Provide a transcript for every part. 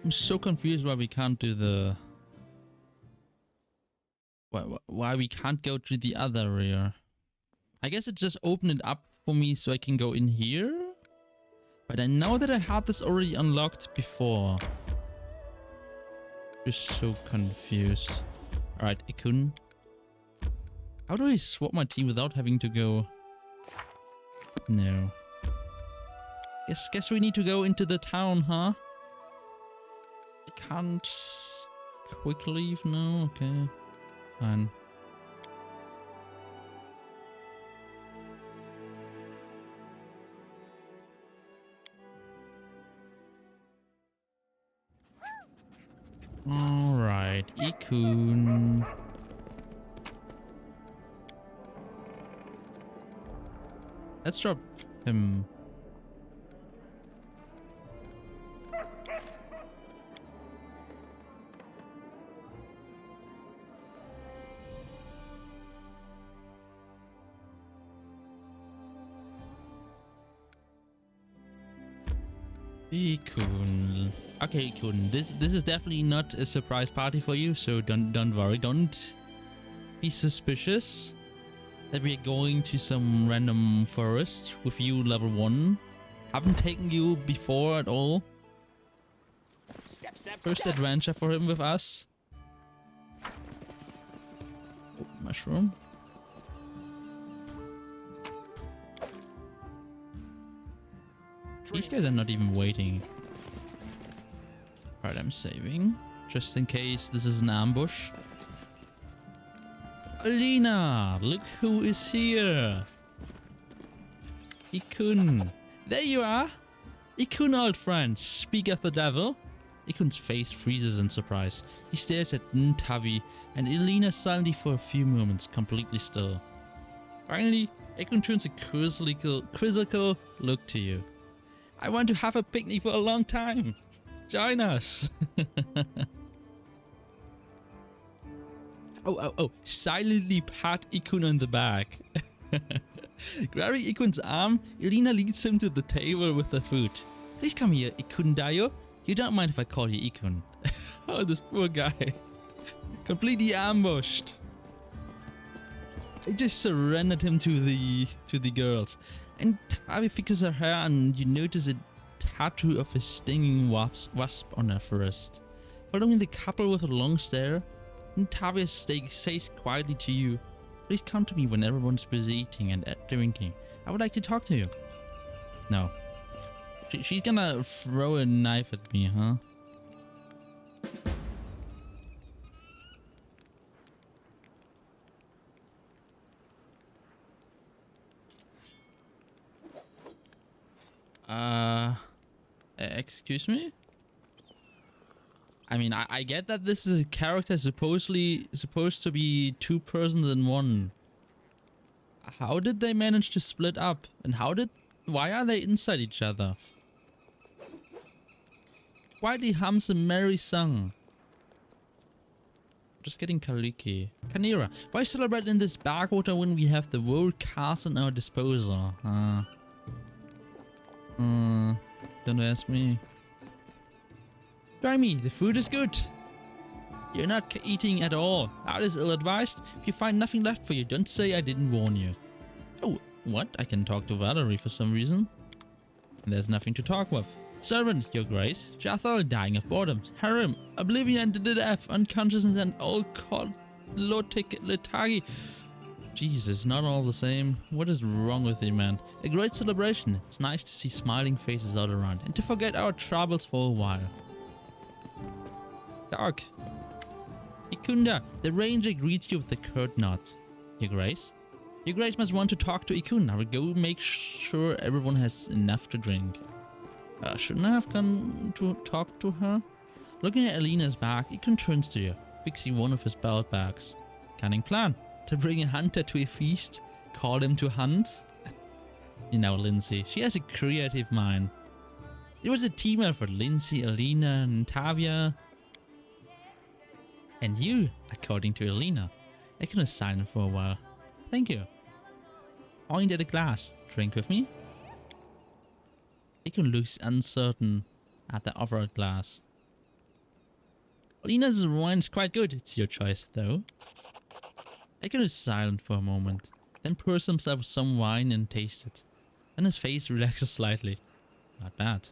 I'm so confused why we can't do the... Why we can't go to the other area. I guess it just opened it up for me so I can go in here. But I know that I had this already unlocked before. Just so confused. Alright, Ekun. How do I swap my team without having to go? No. Guess we need to go into the town, huh? I can't quick leave? No? Okay. Fine. Alright, Ekun. Let's drop him. Ekun. Okay, Ekun. This is definitely not a surprise party for you, so don't worry. Don't be suspicious that we are going to some random forest with you level 1. Haven't taken you before at all. First adventure for him with us. Oh, mushroom. These guys are not even waiting. Alright, I'm saving. Just in case this is an ambush. Alina! Look who is here! Ekun! There you are! Ekun, old friend! Speak of the devil! Ekun's face freezes in surprise. He stares at Ntavi and Alina silently for a few moments, completely still. Finally, Ekun turns a quizzical look to you. I want to have a picnic for a long time. Join us. Oh. Silently pat Ekun on the back. Grabbing Ekun's arm, Elena leads him to the table with the food. Please come here, Ekun Dayo. You don't mind if I call you Ekun. Oh, this poor guy. Completely ambushed. I just surrendered him to the girls. And Tavi fixes her hair and you notice a tattoo of a stinging wasp on her wrist. Following the couple with a long stare, Tavi says quietly to you, please come to me when everyone's busy eating and drinking. I would like to talk to you. No. She's gonna throw a knife at me, huh? Excuse me? I mean, I get that this is a character supposed to be 2 persons in 1. How did they manage to split up? And why are they inside each other? Quietly hums a merry song. Just getting Kaliki. Kanira, why celebrate in this backwater when we have the whole cast in our disposal? Don't ask me. Try me, the food is good. You're not eating at all. That is ill-advised. If you find nothing left for you, don't say I didn't warn you. Oh, what? I can talk to Valerie for some reason. There's nothing to talk with. Servant, your grace. Jathal, dying of boredom. Harem, oblivion to the death, unconsciousness and all called lethargy. Jesus, not all the same. What is wrong with you, man? A great celebration. It's nice to see smiling faces all around and to forget our troubles for a while. Dark. Ekunda, the ranger greets you with a curt nod. Your grace? Your grace must want to talk to Ekun. I will go make sure everyone has enough to drink. Shouldn't I have gone to talk to her? Looking at Alina's back, Ekun turns to you, fixing one of his belt bags. Cunning plan. To bring a hunter to a feast, call him to hunt. You know Lindsay, she has a creative mind. It was a team effort, Lindsay, Alina, and Tavia. And you, according to Alina. Ekun is silent for a while. Thank you. Point at a glass. Drink with me? Ekun looks uncertain at the offered glass. Alina's wine is quite good. It's your choice, though. Ekun is silent for a moment, then pours himself some wine and tastes it. Then his face relaxes slightly. Not bad.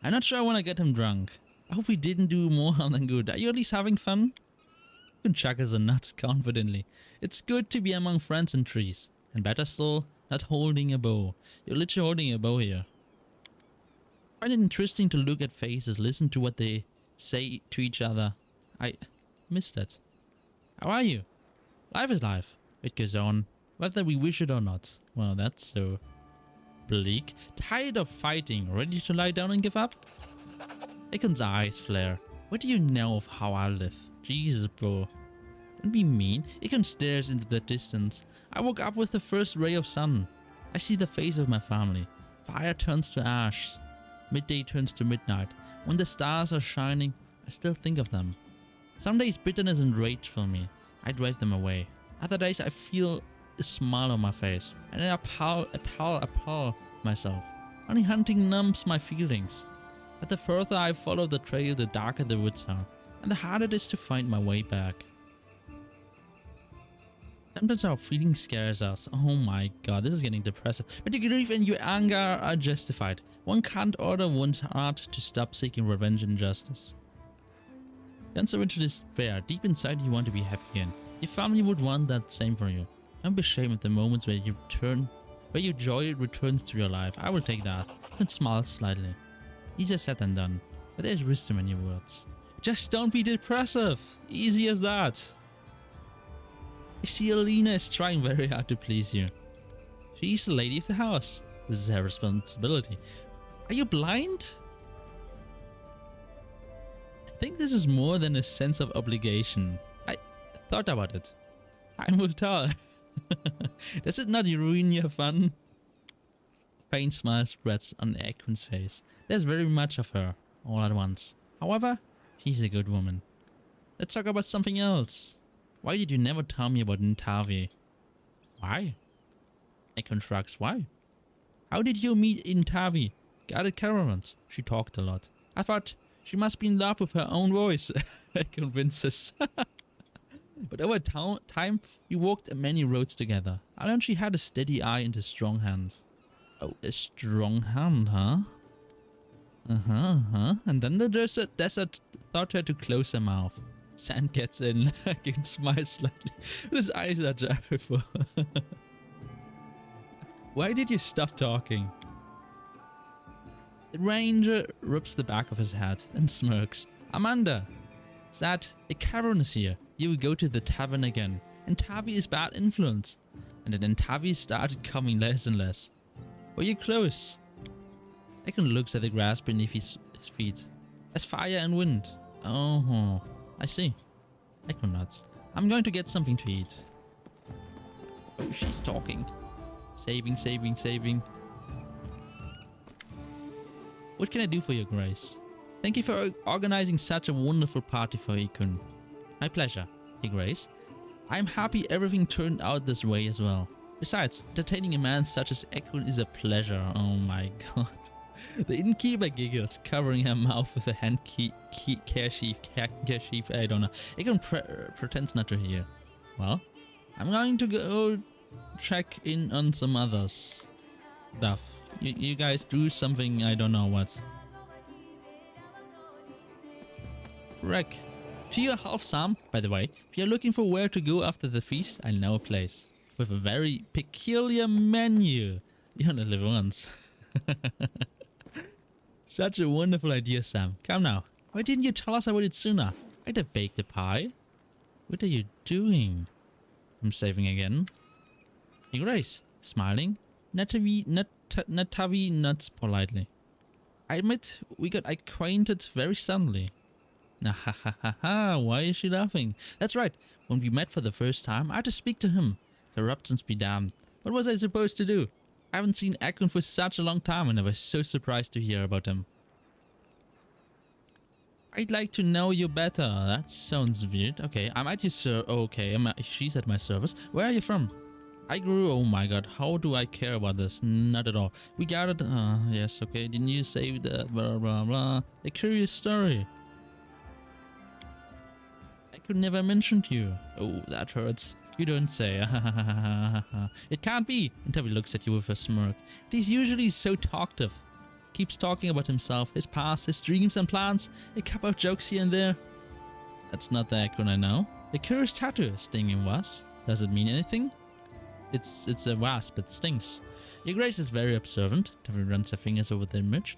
I'm not sure I want to get him drunk. I hope we didn't do more harm than good. Are you at least having fun? Ekun chuckles and nods confidently. It's good to be among friends and trees. And better still, not holding a bow. You're literally holding a bow here. I find it interesting to look at faces, listen to what they say to each other. I missed that. How are you? Life is life. It goes on, whether we wish it or not. Well, that's so bleak. Tired of fighting, ready to lie down and give up? Ekun's eyes flare. What do you know of how I live? Jesus, bro. Don't be mean. Ekun stares into the distance. I woke up with the first ray of sun. I see the face of my family. Fire turns to ash. Midday turns to midnight. When the stars are shining, I still think of them. Some days bitterness and rage fill me. I drive them away. Other days I feel a smile on my face. And I appall myself. Only hunting numbs my feelings. But the further I follow the trail, the darker the woods are. And the harder it is to find my way back. Sometimes our feeling scares us. Oh my god, this is getting depressive. But your grief and your anger are justified. One can't order one's heart to stop seeking revenge and justice. Don't surrender to despair. Deep inside you want to be happy again. Your family would want that same for you. Don't be ashamed of the moments where your joy returns to your life. I will take that. And smile slightly. Easier said than done. But there's wisdom in your words. Just don't be depressive. Easy as that. You see, Alina is trying very hard to please you. She's the lady of the house. This is her responsibility. Are you blind? I think this is more than a sense of obligation. I thought about it. Time will tell. Does it not ruin your fun? A faint smile spreads on Ekun's face. There's very much of her, all at once. However, she's a good woman. Let's talk about something else. Why did you never tell me about Ntavi? Why? Ekun shrugs. Why? How did you meet Ntavi? Guarded caravans. She talked a lot. I thought she must be in love with her own voice. Ekun winces. But over time, we walked many roads together. I learned she had a steady eye and a strong hand. Oh, a strong hand, huh? And then the desert taught her to close her mouth. Sand gets in. Ekun smiles slightly. His eyes are joyful. Why did you stop talking? The ranger rubs the back of his head and smirks. Amanda, that a caravan is here. You will go to the tavern again. And Tavi is bad influence. And then Tavi started coming less and less. Were you close? Ekun looks at the grass beneath his feet. As fire and wind. Oh, I see. Ekun nods. I'm going to get something to eat. Oh, she's talking. Saving. What can I do for your grace? Thank you for organizing such a wonderful party for Ekun. My pleasure, your grace. I'm happy everything turned out this way as well. Besides, entertaining a man such as Ekun is a pleasure. Oh my god. The innkeeper giggles, covering her mouth with a hand kerchief, I don't know. Ekun pretends not to hear. Well, I'm going to go check in on some others. Stuff. You guys do something, I don't know what. Wreck. To your half Sam, by the way, if you're looking for where to go after the feast, I know a place. With a very peculiar menu. You only live once. Such a wonderful idea, Sam. Come now. Why didn't you tell us about it sooner? I'd have baked a pie. What are you doing? I'm saving again. Hey, Grace. Smiling. Natavi nods politely. I admit, we got acquainted very suddenly. Why is she laughing? That's right. When we met for the first time, I had to speak to him. Interruptions be damned. What was I supposed to do? I haven't seen Ekun for such a long time and I was so surprised to hear about him. I'd like to know you better. That sounds weird. Okay, I'm at your she's at my service. Where are you from? I grew. Oh my god, how do I care about this? Not at all. We gathered. Yes, okay. Didn't you say that? Blah blah blah. A curious story. Ekun never mentioned you. Oh, that hurts. You don't say. It can't be. And Toby looks at you with a smirk. He's usually so talkative. Keeps talking about himself, his past, his dreams and plans. A couple of jokes here and there. That's not the Ekun I know. A curious tattoo, stinging wasp. Does it mean anything? It's a wasp, it stings. Your Grace is very observant. Toby runs her fingers over the image.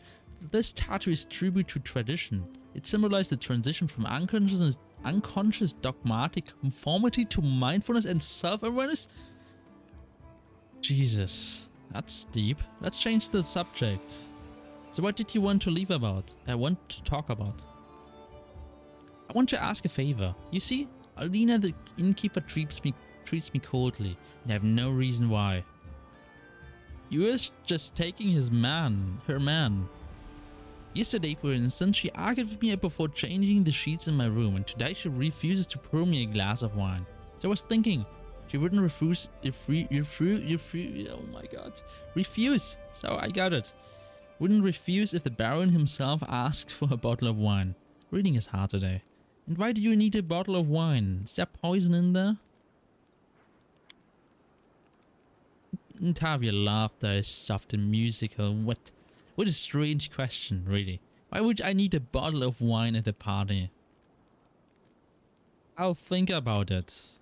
This tattoo is tribute to tradition. It symbolizes the transition from unconscious dogmatic conformity to mindfulness and self-awareness. Jesus, that's deep. Let's change the subject. So what did you want to leave about? I want to talk about. I want to ask a favor. You see, Alina the innkeeper treats me coldly, and I have no reason why. You is just taking her man. Yesterday, for instance, she argued with me before changing the sheets in my room, and today she refuses to pour me a glass of wine. So I was thinking, she wouldn't refuse. Oh my god, refuse. So I got it. Wouldn't refuse if the Baron himself asked for a bottle of wine. Reading is hard today. And why do you need a bottle of wine? Is there poison in there? Tavia laughter is soft and musical. What a strange question, really. Why would I need a bottle of wine at a party? I'll think about it.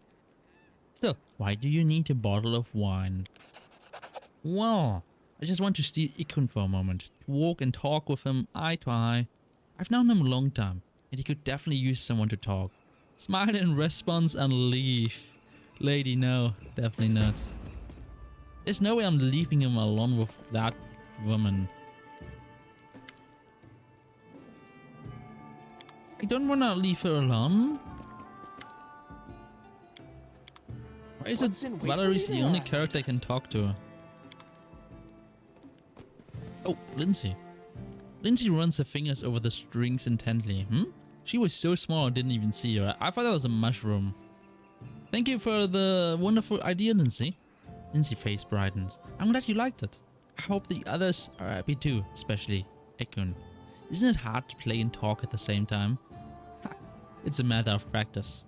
Still, why do you need a bottle of wine? Well, I just want to steal Ekun for a moment. To walk and talk with him eye to eye. I've known him a long time, and he could definitely use someone to talk. Smile in response and leave. Lady, no, definitely not. There's no way I'm leaving him alone with that woman. I don't want to leave her alone. Why is it Valerie's the only character I can talk to? Oh, Lindsay. Lindsay runs her fingers over the strings intently. She was so small I didn't even see her. I thought that was a mushroom. Thank you for the wonderful idea, Lindsay. Lindsay's face brightens. I'm glad you liked it. I hope the others are happy too, especially Ekun. Isn't it hard to play and talk at the same time? It's a matter of practice.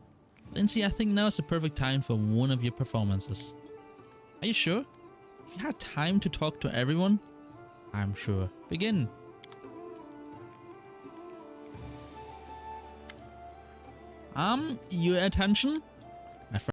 Lindsay, I think now is the perfect time for one of your performances. Are you sure? If you had time to talk to everyone, I'm sure. Begin. Your attention?